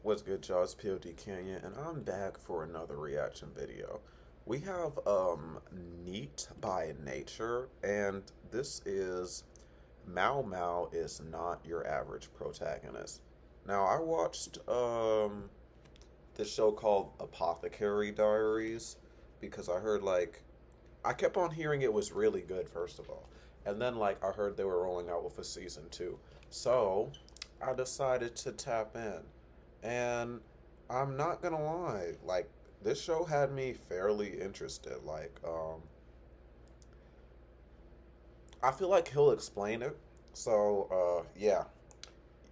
What's good, y'all? It's Pod.cannion, and I'm back for another reaction video. We have NEET by Nature, and this is Maomao is not your average protagonist. Now, I watched this show called Apothecary Diaries because I heard I kept on hearing it was really good first of all, and then I heard they were rolling out with a season 2, so I decided to tap in. And I'm not gonna lie, this show had me fairly interested. I feel like he'll explain it. So, yeah.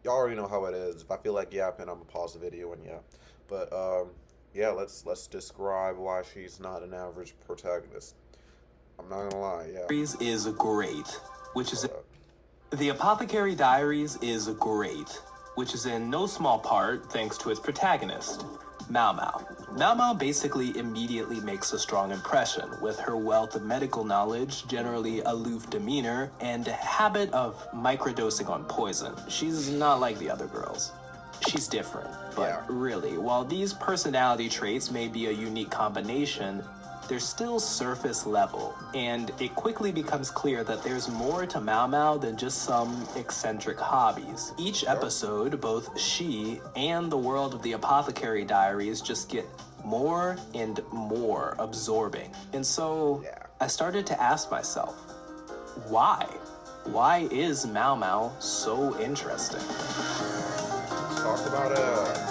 Y'all already know how it is. If I feel like yapping, I'm gonna pause the video and yeah. But, yeah, let's describe why she's not an average protagonist. I'm not gonna lie, yeah. Is great, which is... The Apothecary Diaries is great, which is in no small part thanks to its protagonist, Maomao. Maomao basically immediately makes a strong impression with her wealth of medical knowledge, generally aloof demeanor, and habit of microdosing on poison. She's not like the other girls. She's different, but really, while these personality traits may be a unique combination, they're still surface level, and it quickly becomes clear that there's more to Maomao than just some eccentric hobbies. Each episode, both she and the world of the Apothecary Diaries just get more and more absorbing. And so I started to ask myself, why? Why is Maomao so interesting? Let's talk about it.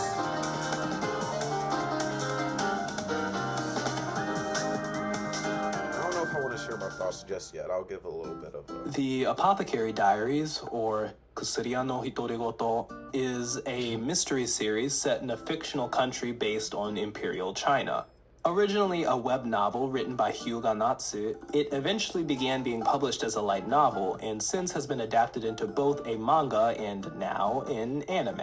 I want to share my thoughts just yet. I'll give a little bit of a... The Apothecary Diaries, or Kusuriya no Hitorigoto, is a mystery series set in a fictional country based on Imperial China. Originally a web novel written by Hyuga Natsu, it eventually began being published as a light novel, and since has been adapted into both a manga and now an anime.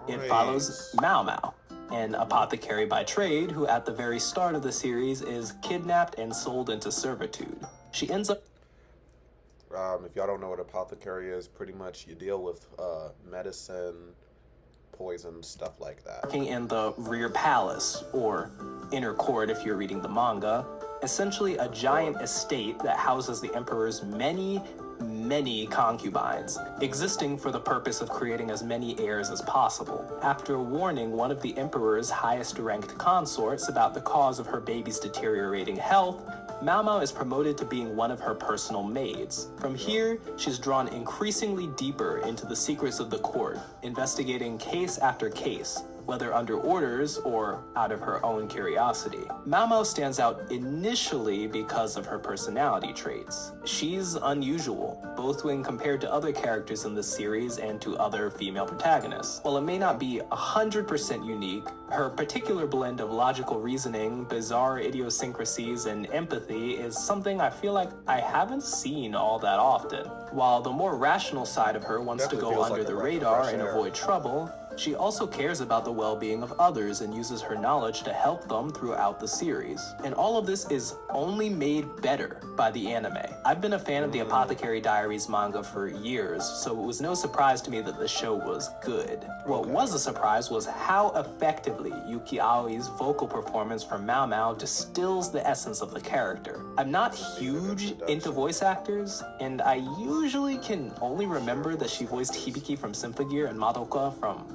It follows Maomao, an apothecary by trade who at the very start of the series is kidnapped and sold into servitude. She ends up... if y'all don't know what apothecary is, pretty much you deal with medicine, poison, stuff like that. Working in the rear palace, or inner court if you're reading the manga, essentially a giant estate that houses the emperor's many concubines, existing for the purpose of creating as many heirs as possible. After warning one of the emperor's highest-ranked consorts about the cause of her baby's deteriorating health, Maomao is promoted to being one of her personal maids. From here, she's drawn increasingly deeper into the secrets of the court, investigating case after case, whether under orders or out of her own curiosity. Maomao stands out initially because of her personality traits. She's unusual, both when compared to other characters in this series and to other female protagonists. While it may not be 100% unique, her particular blend of logical reasoning, bizarre idiosyncrasies, and empathy is something I feel like I haven't seen all that often. While the more rational side of her wants to go under the radar and avoid trouble, she also cares about the well-being of others and uses her knowledge to help them throughout the series. And all of this is only made better by the anime. I've been a fan of the Apothecary Diaries manga for years, so it was no surprise to me that the show was good. What was a surprise was how effectively Yuki Aoi's vocal performance for Maomao distills the essence of the character. I'm not huge into voice actors, and I usually can only remember that she voiced Hibiki from Symphogear and Madoka from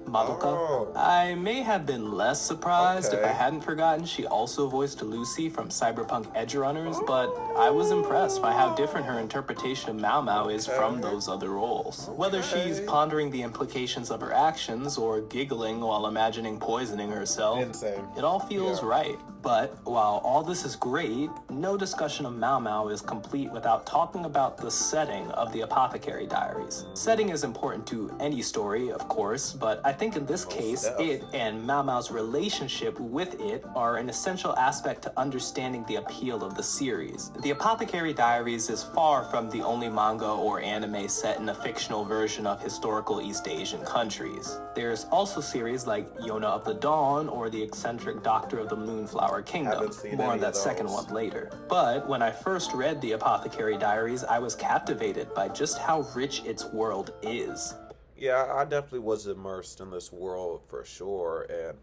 Madoka. I may have been less surprised if I hadn't forgotten she also voiced Lucy from Cyberpunk Edgerunners, but I was impressed by how different her interpretation of Maomao is from those other roles. Whether she's pondering the implications of her actions or giggling while imagining poisoning herself, it all feels right. But while all this is great, no discussion of Maomao is complete without talking about the setting of the Apothecary Diaries. Setting is important to any story, of course, but I think in this case, it and Maomao's relationship with it are an essential aspect to understanding the appeal of the series. The Apothecary Diaries is far from the only manga or anime set in a fictional version of historical East Asian countries. There's also series like Yona of the Dawn or The Eccentric Doctor of the Moonflower Kingdom. More on that second one later. But when I first read the Apothecary Diaries, I was captivated by just how rich its world is. Yeah, I definitely was immersed in this world for sure, and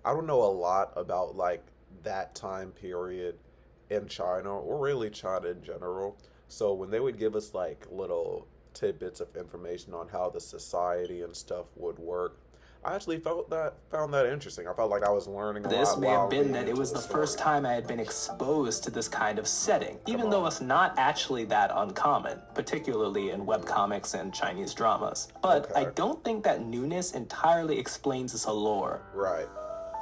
I don't know a lot about like that time period in China or really China in general. So when they would give us like little tidbits of information on how the society and stuff would work, I actually felt that found that interesting. I felt like I was learning a This lot may have while been being that it into was the the first story. time I had been exposed to this kind of setting, Come even though on. it's not actually that uncommon, particularly in webcomics and Chinese dramas. But I Okay. don't think that newness entirely explains its allure. Right.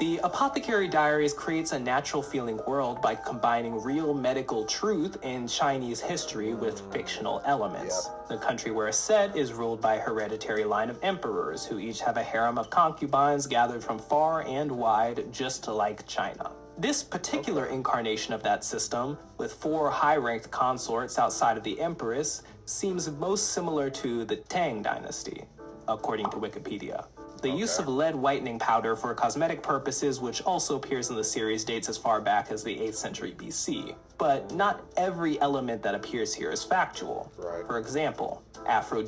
The Apothecary Diaries creates a natural feeling world by combining real medical truth in Chinese history with fictional elements. Yep. The country where it's set is ruled by a hereditary line of emperors who each have a harem of concubines gathered from far and wide, just like China. This particular Okay. incarnation of that system, with 4 high-ranked consorts outside of the empress, seems most similar to the Tang dynasty, according to Wikipedia. The use Okay. of lead whitening powder for cosmetic purposes, which also appears in the series, dates as far back as the 8th century BC. But not every element that appears here is factual. Right. For example,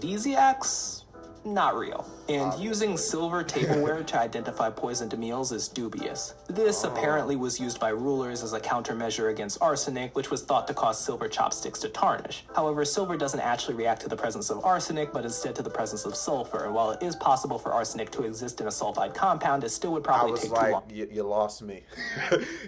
aphrodisiacs? Not real. And using Obviously. silver tableware to identify poisoned meals is dubious. This apparently was used by rulers as a countermeasure against arsenic, which was thought to cause silver chopsticks to tarnish. However, silver doesn't actually react to the presence of arsenic, but instead to the presence of sulfur. And while it is possible for arsenic to exist in a sulfide compound, it still would I probably was take too like, long. you lost me.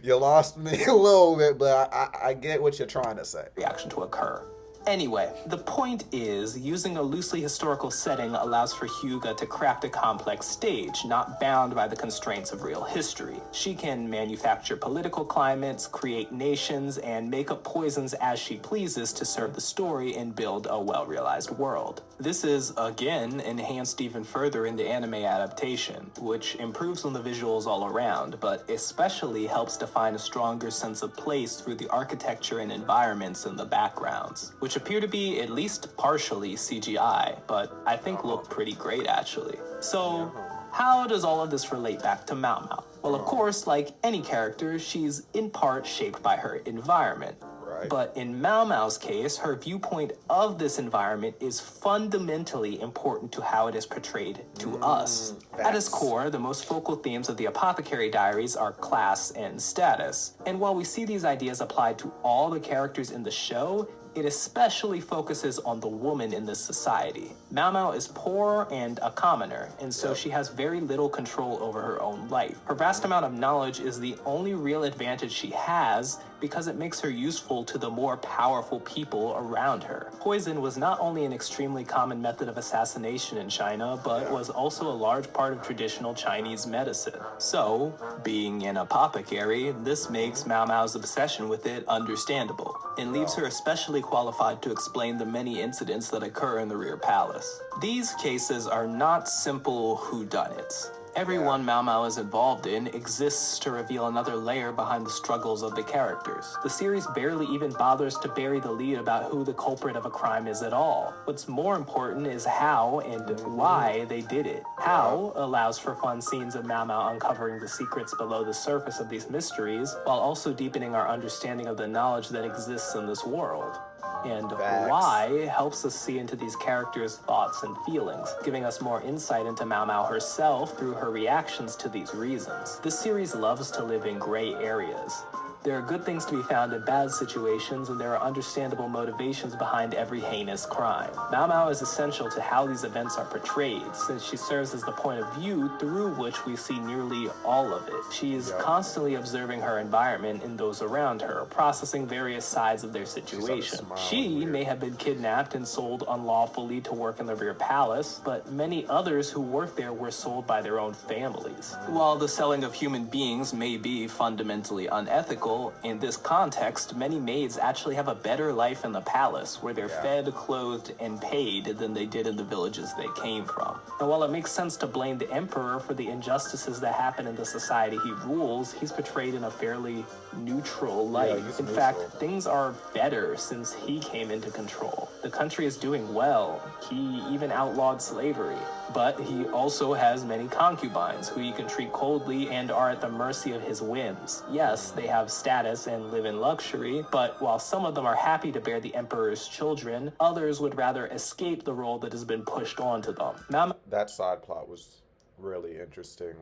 You lost me a little bit, but I get what you're trying to say. Reaction to occur. Anyway, the point is, using a loosely historical setting allows for Hyuga to craft a complex stage, not bound by the constraints of real history. She can manufacture political climates, create nations, and make up poisons as she pleases to serve the story and build a well-realized world. This is, again, enhanced even further in the anime adaptation, which improves on the visuals all around, but especially helps define a stronger sense of place through the architecture and environments in the backgrounds, which appear to be at least partially CGI, but I think look pretty great actually. So, how does all of this relate back to Maomao? Well, of course, like any character, she's in part shaped by her environment. Right. But in Maomao's case, her viewpoint of this environment is fundamentally important to how it is portrayed to us. At its Facts. core, the most focal themes of the Apothecary Diaries are class and status. And while we see these ideas applied to all the characters in the show, it especially focuses on the woman in this society. Maomao is poor and a commoner, and so she has very little control over her own life. Her vast amount of knowledge is the only real advantage she has because it makes her useful to the more powerful people around her. Poison was not only an extremely common method of assassination in China, but was also a large part of traditional Chinese medicine. So, being an apothecary, this makes Maomao's obsession with it understandable, and leaves her especially qualified to explain the many incidents that occur in the rear palace. These cases are not simple whodunits. Everyone Maomao is involved in exists to reveal another layer behind the struggles of the characters. The series barely even bothers to bury the lead about who the culprit of a crime is at all. What's more important is how and why they did it. How allows for fun scenes of Maomao uncovering the secrets below the surface of these mysteries, while also deepening our understanding of the knowledge that exists in this world. And Facts. why helps us see into these characters' thoughts and feelings, giving us more insight into Maomao herself through her reactions to these reasons. This series loves to live in gray areas. There are good things to be found in bad situations, and there are understandable motivations behind every heinous crime. Maomao is essential to how these events are portrayed, since she serves as the point of view through which we see nearly all of it. She is constantly observing her environment and those around her, processing various sides of their situation. She may have been kidnapped and sold unlawfully to work in the rear palace, but many others who work there were sold by their own families. While the selling of human beings may be fundamentally unethical, in this context, many maids actually have a better life in the palace, where they're fed, clothed, and paid than they did in the villages they came from. And while it makes sense to blame the emperor for the injustices that happen in the society he rules, he's portrayed in a fairly neutral light. he's In neutral. fact, things are better since he came into control. The country is doing well. He even outlawed slavery. But he also has many concubines who he can treat coldly and are at the mercy of his whims. Yes, they have status and live in luxury, but while some of them are happy to bear the emperor's children, others would rather escape the role that has been pushed onto them. That side plot was really interesting.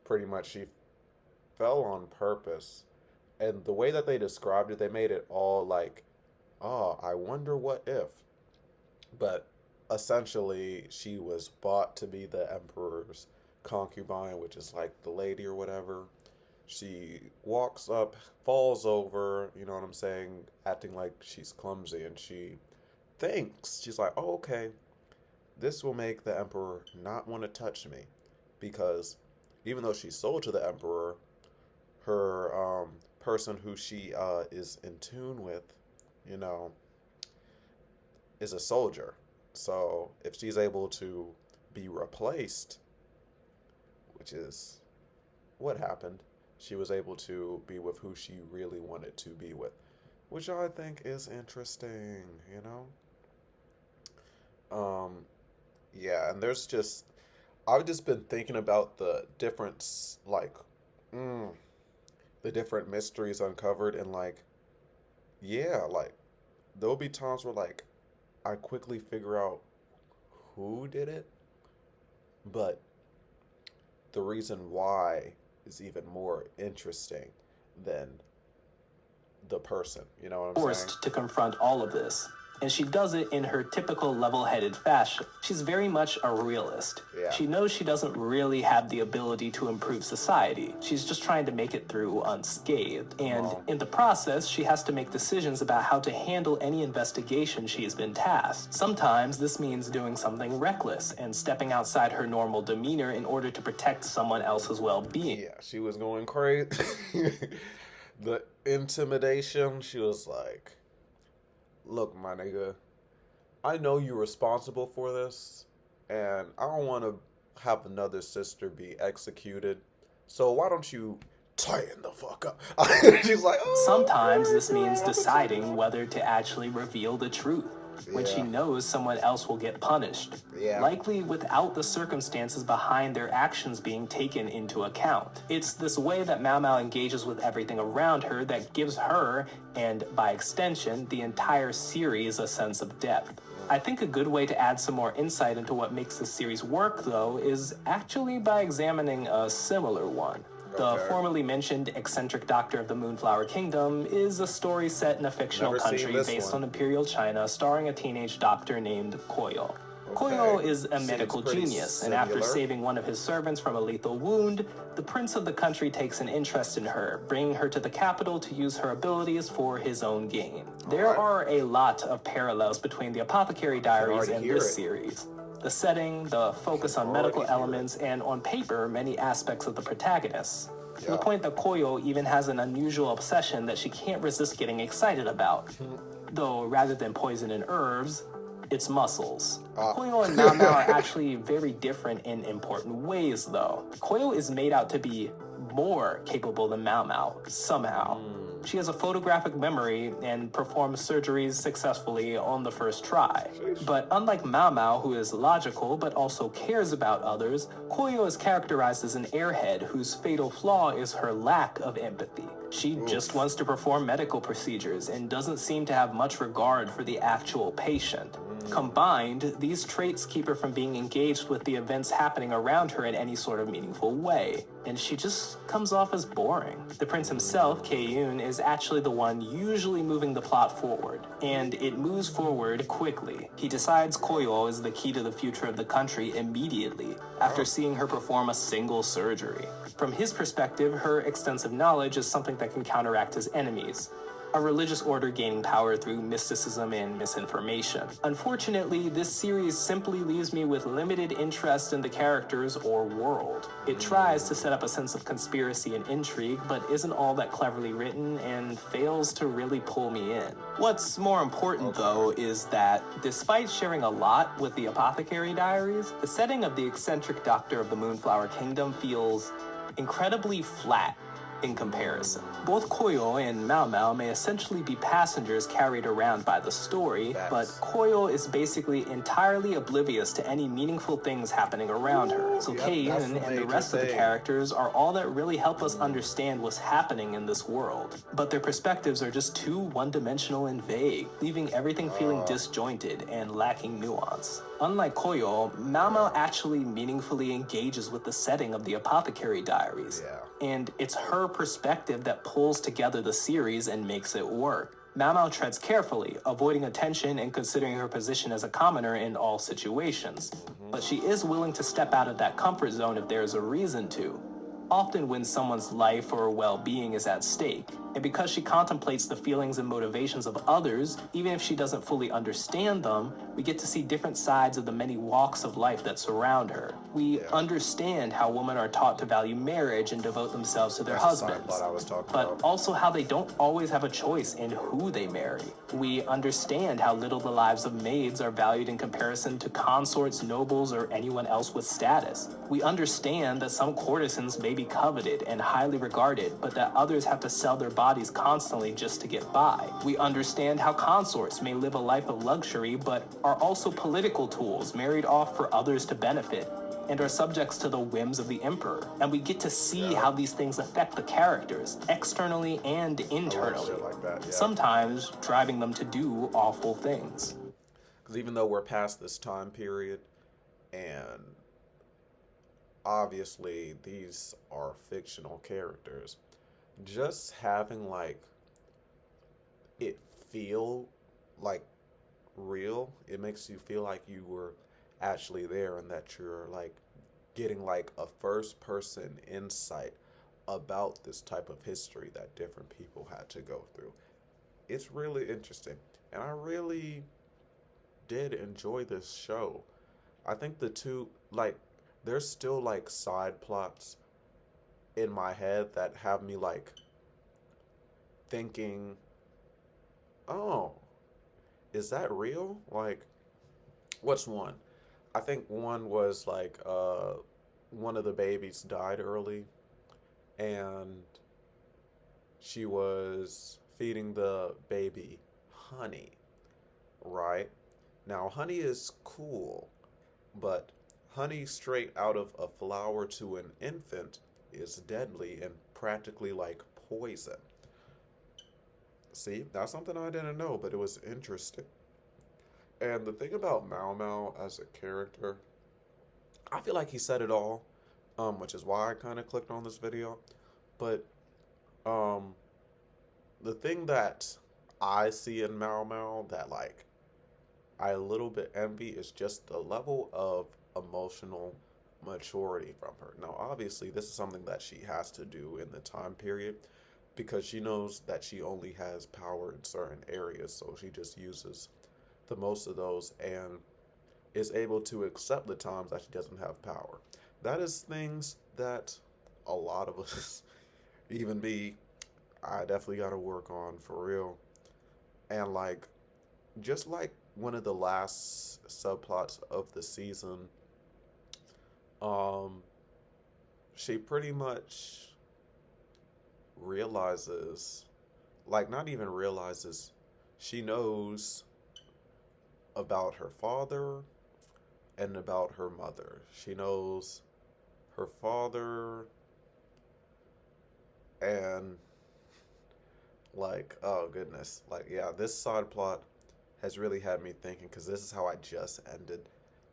Pretty much she fell on purpose. And the way that they described it, they made it all like, oh, I wonder what if. But essentially, she was bought to be the emperor's concubine, which is like the lady or whatever. She walks up, falls over, you know what I'm saying, acting like she's clumsy, and she thinks, she's like, oh, okay, this will make the emperor not want to touch me. Because even though she's sold to the emperor, her person who she is in tune with, you know, is a soldier. So if she's able to be replaced, which is what happened, she was able to be with who she really wanted to be with, which I think is interesting, you know? Yeah, and I've just been thinking about the different, the different mysteries uncovered, and yeah, there'll be times where I quickly figure out who did it, but the reason why is even more interesting than the person. You know what I'm saying? Forced to confront all of this. And she does it in her typical level-headed fashion. She's very much a realist. Yeah. She knows she doesn't really have the ability to improve society. She's just trying to make it through unscathed. And in the process, she has to make decisions about how to handle any investigation she has been tasked. Sometimes this means doing something reckless and stepping outside her normal demeanor in order to protect someone else's well-being. Yeah, she was going crazy. The intimidation, she was like, look, my nigga, I know you're responsible for this, and I don't want to have another sister be executed, so why don't you tighten the fuck up? She's like, oh, sometimes this means deciding whether to actually reveal the truth when she knows someone else will get punished, likely without the circumstances behind their actions being taken into account. It's this way that Maomao engages with everything around her that gives her, and by extension, the entire series, a sense of depth. I think a good way to add some more insight into what makes this series work, though, is actually by examining a similar one. The formerly mentioned eccentric doctor of the Moonflower Kingdom is a story set in a fictional country based on Imperial China, starring a teenage doctor named Koyo. Koyo is a medical genius, and after saving one of his servants from a lethal wound, the prince of the country takes an interest in her, bringing her to the capital to use her abilities for his own gain. There are a lot of parallels between the Apothecary Diaries and this series. The setting, the focus on medical elements, and on paper, many aspects of the protagonist. To the point that Koyo even has an unusual obsession that she can't resist getting excited about. Though, rather than poison and herbs, it's muscles. Koyo and Maomao are actually very different in important ways, though. Koyo is made out to be more capable than Maomao, somehow. She has a photographic memory and performs surgeries successfully on the first try. But unlike Maomao, who is logical but also cares about others, Koyo is characterized as an airhead whose fatal flaw is her lack of empathy. She just wants to perform medical procedures and doesn't seem to have much regard for the actual patient. Combined, these traits keep her from being engaged with the events happening around her in any sort of meaningful way, and she just comes off as boring. The prince himself, Kae-yoon, is actually the one usually moving the plot forward, and it moves forward quickly. He decides Koyo is the key to the future of the country immediately, after seeing her perform a single surgery. From his perspective, her extensive knowledge is something that can counteract his enemies. A religious order gaining power through mysticism and misinformation. Unfortunately, this series simply leaves me with limited interest in the characters or world. It tries to set up a sense of conspiracy and intrigue, but isn't all that cleverly written and fails to really pull me in. What's more important, though, is that despite sharing a lot with the Apothecary Diaries, the setting of the eccentric doctor of the Moonflower Kingdom feels incredibly flat. in comparison. Both Koyo and Maomao may essentially be passengers carried around by the story, but Facts. Koyo is basically entirely oblivious to any meaningful things happening around her. So Yep, that's Kayin the and the major rest of the thing. characters are all that really help us understand what's happening in this world. But their perspectives are just too one-dimensional and vague, leaving everything feeling disjointed and lacking nuance. Unlike Koyo, Maomao actually meaningfully engages with the setting of the Apothecary Diaries. Yeah. And it's her perspective that pulls together the series and makes it work. Maomao treads carefully, avoiding attention and considering her position as a commoner in all situations. But she is willing to step out of that comfort zone if there is a reason to, often when someone's life or well-being is at stake. And because she contemplates the feelings and motivations of others, even if she doesn't fully understand them, we get to see different sides of the many walks of life that surround her. We understand how women are taught to value marriage and devote themselves to their That's the side husbands, plot I was talking but about. also how they don't always have a choice in who they marry. We understand how little the lives of maids are valued in comparison to consorts, nobles, or anyone else with status. We understand that some courtesans may be coveted and highly regarded, but that others have to sell their bodies constantly just to get by. We understand how consorts may live a life of luxury, but are also political tools married off for others to benefit, and are subjects to the whims of the emperor. And we get to see how these things affect the characters, externally and internally, shit like that, yeah. sometimes driving them to do awful things. Because even though we're past this time period, and obviously these are fictional characters, just having like it feel like real, it makes you feel like you were actually there and that you're like getting like a first person insight about this type of history that different people had to go through. It's really interesting. And I really did enjoy this show. I think the two, like, there's still like side plots in my head that have me like thinking, oh, is that real? Like, what's one? I think one was like one of the babies died early and she was feeding the baby honey, right? Now, honey is cool, but honey straight out of a flower to an infant is deadly and practically like poison. See, that's something I didn't know, but it was interesting. And the thing about Maomao as a character, I feel like he said it all, which is why I kind of clicked on this video. But um, the thing that I see in Maomao that like I a little bit envy is just the level of emotional maturity from her. Now, obviously, this is something that she has to do in the time period because she knows that she only has power in certain areas, so she just uses the most of those and is able to accept the times that she doesn't have power. That is things that a lot of us, even me, I definitely got to work on for real. And like, just like one of the last subplots of the season, um, she pretty much realizes, like, not even realizes, she knows about her father and about her mother. She knows her father and like, oh goodness, like yeah, this side plot has really had me thinking because this is how I just ended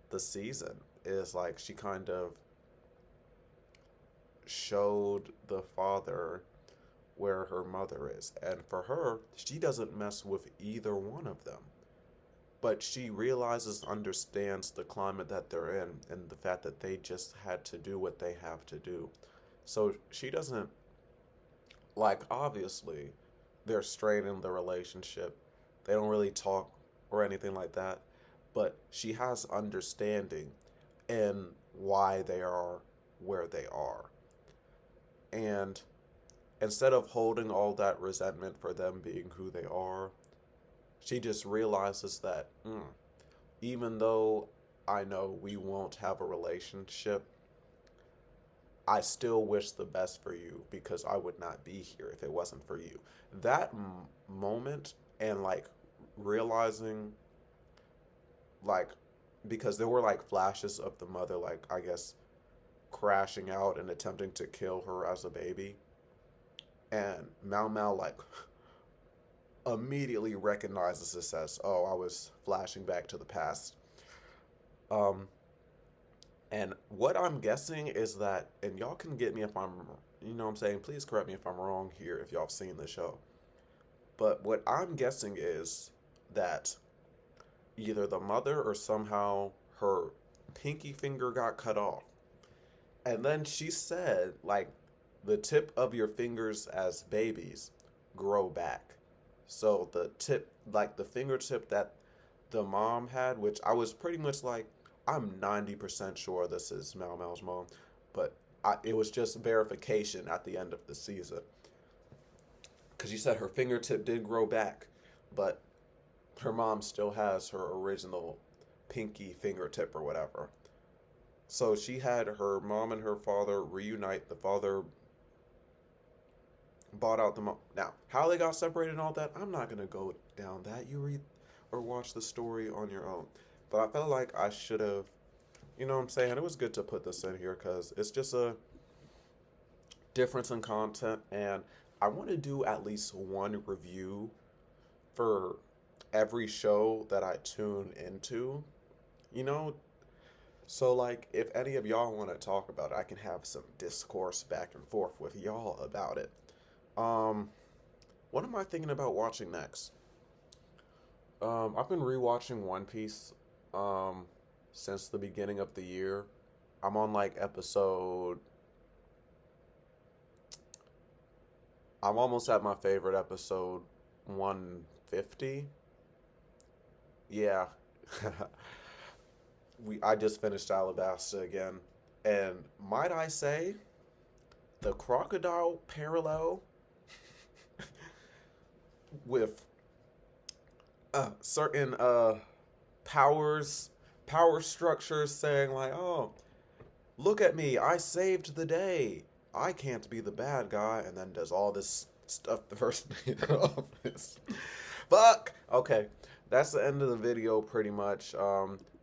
the season. Is like she kind of showed the father where her mother is, and for her, she doesn't mess with either one of them. But she realizes, understands the climate that they're in, and the fact that they just had to do what they have to do. So she doesn't, like, obviously, they're straight in the relationship. They don't really talk or anything like that. But she has understanding in why they are where they are. And instead of holding all that resentment for them being who they are, she just realizes that even though I know we won't have a relationship, I still wish the best for you because I would not be here if it wasn't for you. That moment and like realizing like because there were like flashes of the mother like I guess crashing out and attempting to kill her as a baby, and Maomao like immediately recognizes this as, oh, I was flashing back to the past. Um, and what I'm guessing is that, and y'all can get me if I'm, you know what I'm saying, please correct me if I'm wrong here if y'all have seen the show. But what I'm guessing is that either the mother or somehow her pinky finger got cut off. And then she said, like, the tip of your fingers as babies grow back. So the tip, like the fingertip that the mom had, which I was pretty much like, I'm 90% sure this is Mao's mom, but it was just verification at the end of the season. Because you said her fingertip did grow back, but her mom still has her original pinky fingertip or whatever. So she had her mom and her father reunite. The father bought out the mom. Now, how they got separated and all that, I'm not going to go down that. You read or watch the story on your own. But I felt like I should have, you know what I'm saying? It was good to put this in here because it's just a difference in content. And I want to do at least one review for every show that I tune into, you know? So, like, if any of y'all want to talk about it, I can have some discourse back and forth with y'all about it. Um, what am I thinking about watching next? I've been rewatching One Piece, um, since the beginning of the year. I'm on like episode. I'm almost at my favorite episode, 150. Yeah, I just finished Alabasta again, and might I say, the crocodile parallel with certain powers, power structures saying like, oh, look at me, I saved the day. I can't be the bad guy, and then does all this stuff the first day in office. Fuck. Okay, that's the end of the video, pretty much.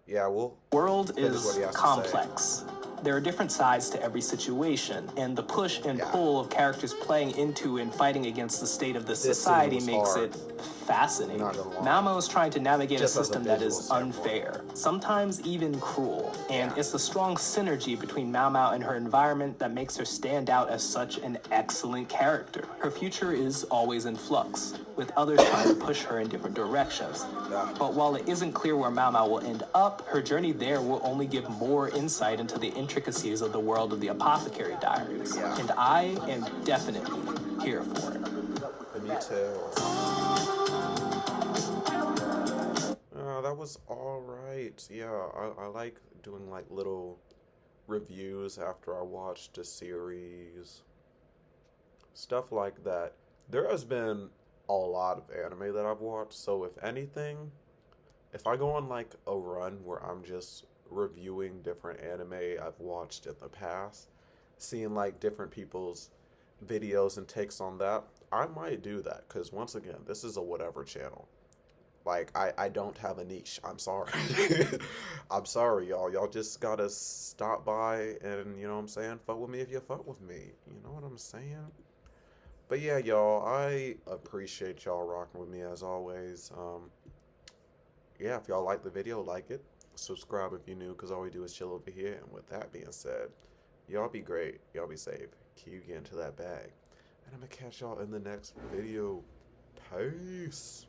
Yeah, we'll World finish what is he has to say. complex. There are different sides to every situation, and the push and Yeah. pull of characters playing into and fighting against the state of the This scene society was makes hard. it fascinating. Not gonna lie. Maomao is trying to navigate Just a as a system that visual is standpoint. unfair, sometimes even cruel, and Yeah. it's the strong synergy between Maomao and her environment that makes her stand out as such an excellent character. Her future is always in flux, with others trying to push her in different directions. Yeah. But while it isn't clear where Maomao will end up, her journey there will only give more insight into the intricacies of the world of the Apothecary Diaries. Yeah. And I am definitely here for it. Me too. That was all right. Yeah, I like doing like little reviews after I watched a series, stuff like that. There has been a lot of anime that I've watched, so if anything, if I go on like a run where I'm just reviewing different anime I've watched in the past, seeing like different people's videos and takes on that, I might do that because once again, this is a whatever channel. Like I don't have a niche. I'm sorry. I'm sorry, y'all. Y'all just gotta stop by and you know what I'm saying? Fuck with me if you fuck with me. You know what I'm saying? But yeah, y'all, I appreciate y'all rocking with me as always. Yeah, if y'all like the video, like it. Subscribe if you're new, because all we do is chill over here. And with that being said, y'all be great. Y'all be safe. Keep getting to that bag. And I'm going to catch y'all in the next video. Peace.